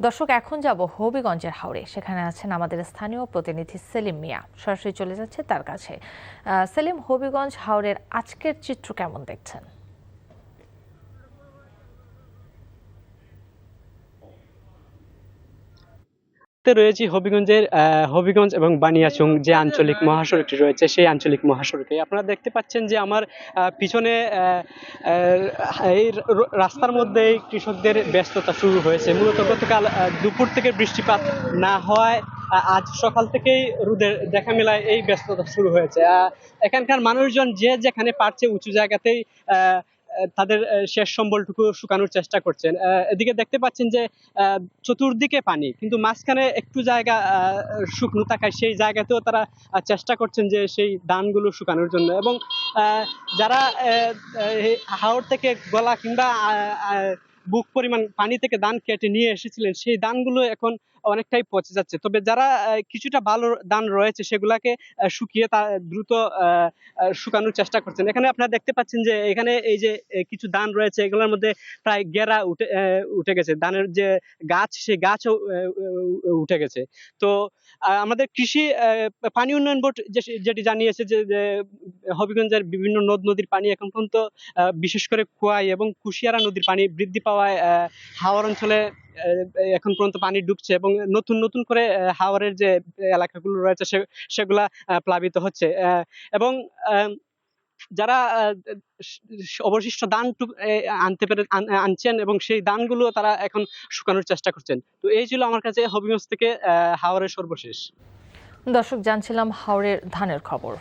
দর্শক, এখন যাব হবিগঞ্জের হাওরে। সেখানে আছেন আমাদের স্থানীয় প্রতিনিধি সেলিম মিয়া। সরাসরি চলে যাচ্ছে তার কাছে। সেলিম, হবিগঞ্জ হাওরের আজকের চিত্র কেমন দেখছেন? রয়েছি হবিগঞ্জ এবং বানিয়াচং যে আঞ্চলিক মহাসড়কটি রয়েছে সেই আঞ্চলিক মহাসড়কে আপনারা দেখতে পাচ্ছেন যে আমার পিছনে এই রাস্তার মধ্যে কৃষকদের ব্যস্ততা শুরু হয়েছে। মূলত গতকাল দুপুর থেকে বৃষ্টিপাত না হওয়ায় আজ সকাল থেকেই রোদের দেখা মেলায় এই ব্যস্ততা শুরু হয়েছে। এখানকার মানুষজন যে যেখানে পারছে উঁচু জায়গাতেই তাদের শেষ সম্বলটুকু শুকানোর চেষ্টা করছেন। এদিকে দেখতে পাচ্ছেন যে চতুর্দিকে পানি, কিন্তু মাঝখানে একটু জায়গা শুকনো থাকায় সেই জায়গাতেও তারা চেষ্টা করছেন যে সেই ধানগুলো শুকানোর জন্য। এবং যারা হাওর থেকে গলা কিংবা বুক পরিমাণ পানি থেকে ধান কেটে নিয়ে এসেছিলেন সেই ধানগুলো এখন অনেকটাই পচে যাচ্ছে। তবে যারা কিছুটা ভালো ধান রয়েছে সেগুলাকে শুকিয়ে তা দ্রুত শুকানোর চেষ্টা করছেন। এখানে আপনারা দেখতে পাচ্ছেন যে এখানে এই যে কিছু ধান রয়েছে এগুলোর মধ্যে প্রায় গেরা উঠে গেছে, ধানের যে গাছ সেই গাছও উঠে গেছে। তো আমাদের কৃষি পানি উন্নয়ন বোর্ড যেটি জানিয়েছে যে হবিগঞ্জের বিভিন্ন নদ নদীর পানি এখন পর্যন্ত বিশেষ করে খোয়াই এবং কুশিয়ারা নদীর পানি বৃদ্ধি পাওয়ায় হাওর অঞ্চলে এখন পর্যন্ত পানি ঢুকছে এবং নতুন নতুন করে হাওরের যে এলাকাগুলো রয়েছে সেগুলা প্লাবিত হচ্ছে। এবং যারা অবশিষ্ট ধান আনতে পেরে আনছেন এবং সেই ধানগুলো তারা এখন শুকানোর চেষ্টা করছেন। তো এই ছিল আমার কাছে হবিগঞ্জ থেকে হাওরের সর্বশেষ। দর্শক, জানছিলাম হাওরের ধানের খবর।